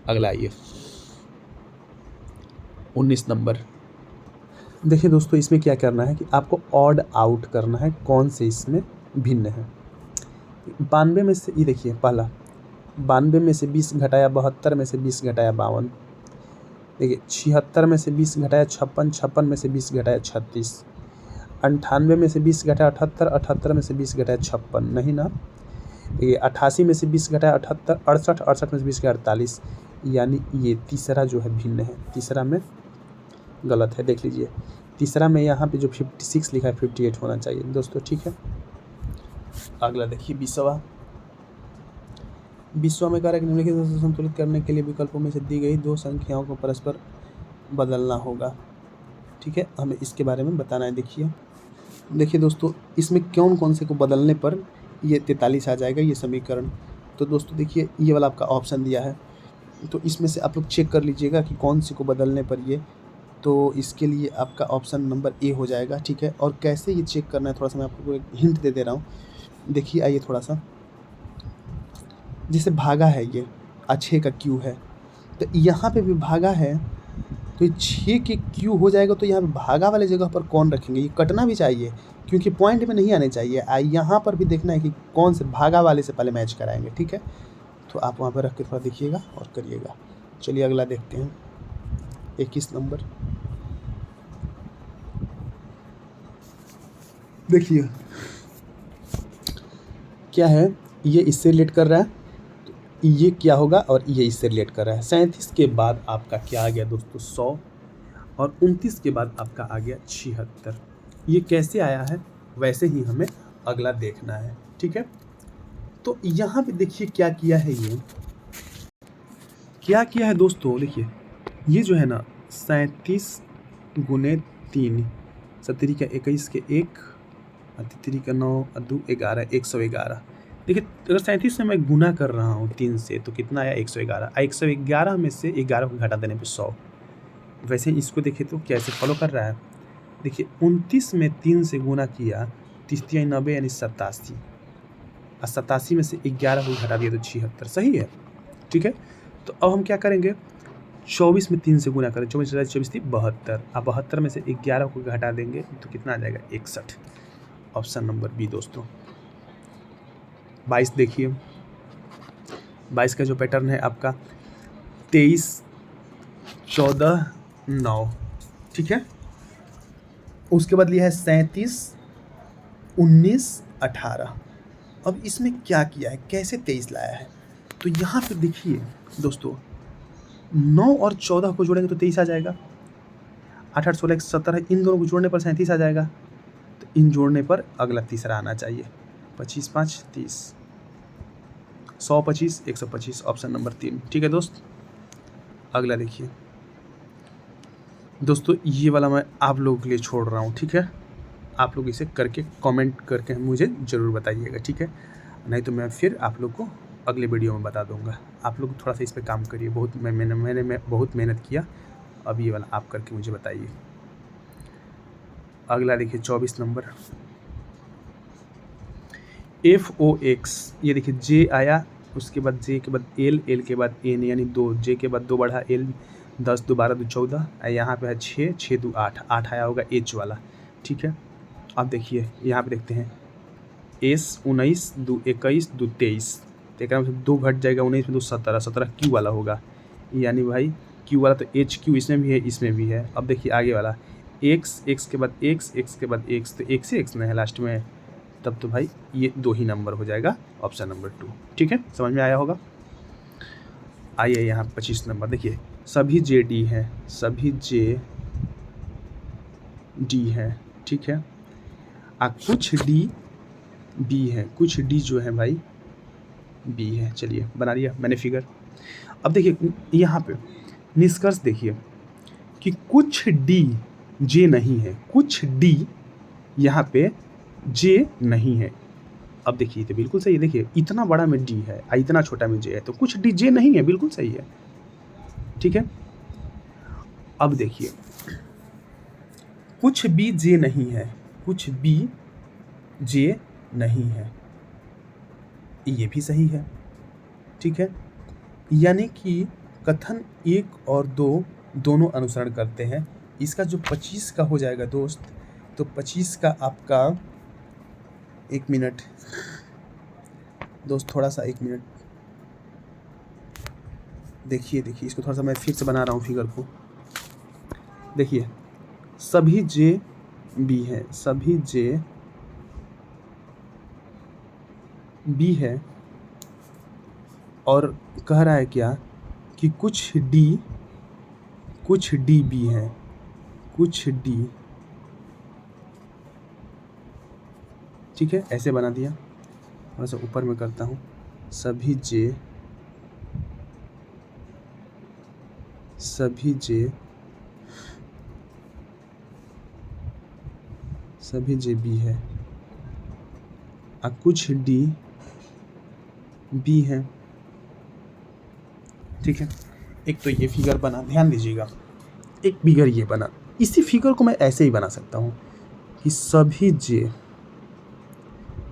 अगला आइए 19 नंबर। देखिए दोस्तों इसमें क्या करना है कि आपको ऑड आउट करना है, कौन से इसमें भिन्न है। 92 में से, ये देखिए पहला 92 में से 20 घटाया 72 में से 20 घटाया 52। देखिए 76 में से 20 घटाया 56, 56 में से 20 घटाया 36, 98 में से 20 घटाया 78, 78 में से 20 घटाया 56, नहीं ना। ये 88 में से 20 घटाया 78, 68, 68 में से 20 घटाया 48, यानी ये तीसरा जो है भिन्न है, तीसरा में गलत है। देख लीजिए तीसरा में यहाँ पे जो 56 लिखा है 58 होना चाहिए दोस्तों, ठीक है। अगला देखिए 20वां में कारक निम्नलिखित को संतुलित करने के लिए विकल्पों में से दी गई 2 संख्याओं को परस्पर बदलना होगा, ठीक है, हमें इसके बारे में बताना है। देखिए दोस्तों, इसमें कौन कौन से को बदलने पर ये 43 आ जाएगा ये समीकरण। तो दोस्तों देखिए, ये वाला आपका ऑप्शन दिया है, तो इसमें से आप लोग चेक कर लीजिएगा कि कौन से को बदलने पर ये, तो इसके लिए आपका ऑप्शन नंबर ए हो जाएगा। ठीक है, और कैसे ये चेक करना है थोड़ा सा मैं आपको एक हिंट दे रहा हूँ। देखिए आइए थोड़ा सा, जैसे भागा है ये 6 का क्यू है, तो यहाँ पे भी भागा है, तो ये 6 के क्यू हो जाएगा, तो यहाँ पे भागा वाले जगह पर कौन रखेंगे, ये कटना भी चाहिए क्योंकि पॉइंट में नहीं आने चाहिए। यहाँ पर भी देखना है कि कौन से भागा वाले से पहले मैच कराएंगे। ठीक है, तो आप वहाँ पर रख के थोड़ा देखिएगा और करिएगा। चलिए अगला देखते हैं, 21 नंबर। देखिए क्या है, ये इससे रिलेट कर रहा है, तो ये क्या होगा, और ये इससे रिलेट कर रहा है। 37 के बाद आपका क्या आ गया दोस्तों, 100, और 29 के बाद आपका आ गया 76। ये कैसे आया है, वैसे ही हमें अगला देखना है। ठीक है, तो यहाँ पे देखिए क्या किया है, ये क्या किया है दोस्तों। देखिए ये जो है ना, 37 गुने 3, 7 का 21 के 1, 3 का 9, 2 11, 111। देखिए अगर 37 से मैं गुना कर रहा हूँ 3 से, तो कितना आया, 111। 111 में से 11 को घटा देने पे 100। वैसे इसको देखिए तो कैसे फॉलो कर रहा है। देखिए 29 में 3 से गुना किया, 30 90 यानी 87, और 87 में से 11 को घटा दिया तो 76। सही है। ठीक है, तो अब हम क्या करेंगे, 24 में 3 से गुना करें, 24 थी 72, अब 72 में से 11 को घटा देंगे तो कितना आ जाएगा, 61। ऑप्शन नंबर बी दोस्तों। 22 देखिए, 22 का जो पैटर्न है आपका 23 14 9। ठीक है, उसके बाद लिया है 37 19 18। अब इसमें क्या किया है, कैसे 23 लाया है, तो यहाँ पे देखिए दोस्तों, 9 और 14 को जोड़ेंगे तो 23 आ जाएगा। 8 8 16 17, इन दोनों को जोड़ने पर 37 आ जाएगा। तो इन जोड़ने पर अगला तीसरा आना चाहिए, 25 5 30, 125 125, ऑप्शन नंबर 3। ठीक है दोस्त, अगला देखिए दोस्तों, ये वाला मैं आप लोगों के लिए छोड़ रहा हूँ। ठीक है, आप लोग इसे करके कमेंट करके मुझे ज़रूर बताइएगा। ठीक है, नहीं तो मैं फिर आप लोग को अगले वीडियो में बता दूंगा। आप लोग थोड़ा सा इस पे काम करिए, मैंने बहुत मेहनत किया, अब ये वाला आप करके मुझे बताइए। अगला देखिए 24 नंबर, FOX। ये देखिए J आया, उसके बाद J के बाद L, L के बाद N यानी 2, J के बाद 2 बढ़ा L, 10 2 12 2 14, यहाँ पे है 6 6 2 8, 8 आया होगा H वाला। ठीक है, अब देखिए यहाँ पे देखते हैं, S 19 2 21 2 23, तो एक में 2 घट जाएगा, 19 में 2 17, 17 Q वाला होगा, यानी भाई Q वाला तो HQ इसमें भी है इसमें भी है। अब देखिए आगे वाला X, X के बाद X, X के बाद X, तो X से X नहीं है लास्ट में, तब तो भाई ये 2 ही नंबर हो जाएगा, ऑप्शन नंबर 2। ठीक है, समझ में आया होगा। आइए यहाँ 25 नंबर देखिए, सभी JD हैं, सभी JD है। ठीक है, कुछ DB है, कुछ D जो है भाई B है। चलिए बना लिया मैंने फिगर। अब देखिए यहाँ पे निष्कर्ष देखिए कि कुछ D J नहीं है, कुछ D यहाँ पे J नहीं है। अब देखिए तो बिल्कुल सही है, देखिए इतना बड़ा में D है, इतना छोटा में J है, तो कुछ D J नहीं है, बिल्कुल सही है। ठीक है, अब देखिए कुछ B J नहीं है, कुछ B J नहीं है, ये भी सही है। ठीक है, यानी कि कथन 1 और 2 दोनों अनुसरण करते हैं। इसका जो 25 का हो जाएगा दोस्त, तो 25 का आपका, 1 मिनट दोस्त, थोड़ा सा 1 मिनट देखिए इसको थोड़ा सा मैं फिर से बना रहा हूँ फिगर को। देखिए सभी JB है, सभी JB है, और कह रहा है क्या कि कुछ DB है, कुछ D। ठीक है, ऐसे बना दिया, थोड़ा सा ऊपर में करता हूँ, सभी सभी जे बी है और कुछ डी बी है। ठीक है, एक तो ये फिगर बना, ध्यान दीजिएगा, एक फिगर ये बना। इसी फिगर को मैं ऐसे ही बना सकता हूँ कि सभी जे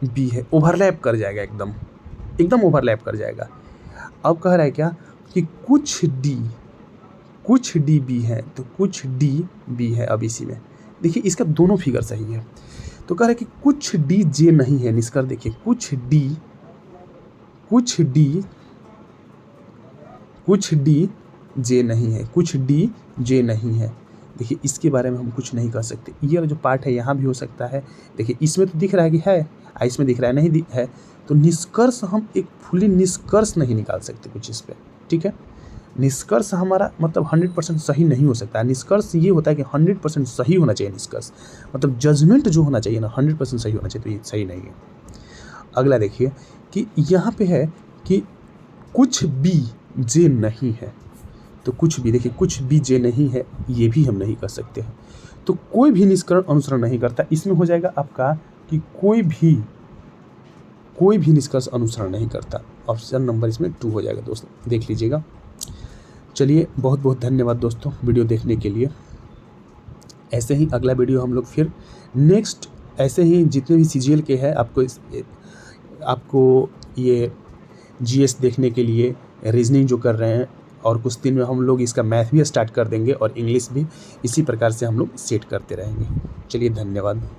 बी है, ओवरलैप कर जाएगा, एकदम ओवरलैप कर जाएगा। अब कह रहा है क्या कि कुछ डी बी है, तो कुछ डी बी है। अब इसी में देखिए इसका दोनों फिगर सही है। तो कह रहा है कि कुछ डी जे नहीं है, निष्कर्ष देखिए, कुछ डी जे नहीं है, कुछ डी जे नहीं है। देखिए इसके बारे में हम कुछ नहीं कर सकते। ये जो पार्ट है यहाँ भी हो सकता है। देखिए इसमें तो दिख रहा है कि है, इसमें दिख रहा है नहीं है, तो निष्कर्ष हम एक फुली निष्कर्ष नहीं निकाल सकते कुछ इस पे। ठीक है, निष्कर्ष हमारा मतलब 100% सही नहीं हो सकता है। निष्कर्ष ये होता है कि 100% सही होना चाहिए। निष्कर्ष मतलब जजमेंट जो होना चाहिए ना 100% सही होना चाहिए, तो ये सही नहीं है। अगला देखिए कि यहाँ पे है कि कुछ बी जे नहीं है, तो कुछ भी, देखिए कुछ भी जे नहीं है, ये भी हम नहीं कर सकते हैं। तो कोई भी निष्कर्ष अनुसरण नहीं करता। इसमें हो जाएगा आपका कि कोई भी निष्कर्ष अनुसरण नहीं करता। ऑप्शन नंबर इसमें 2 हो जाएगा दोस्तों, देख लीजिएगा। चलिए बहुत बहुत धन्यवाद दोस्तों वीडियो देखने के लिए। ऐसे ही अगला वीडियो हम लोग फिर नेक्स्ट, ऐसे ही जितने भी सीजीएल के हैं आपको ये जीएस देखने के लिए रीजनिंग जो कर रहे हैं, और कुछ दिन में हम लोग इसका मैथ भी स्टार्ट कर देंगे और इंग्लिश भी। इसी प्रकार से हम लोग सेट करते रहेंगे। चलिए धन्यवाद।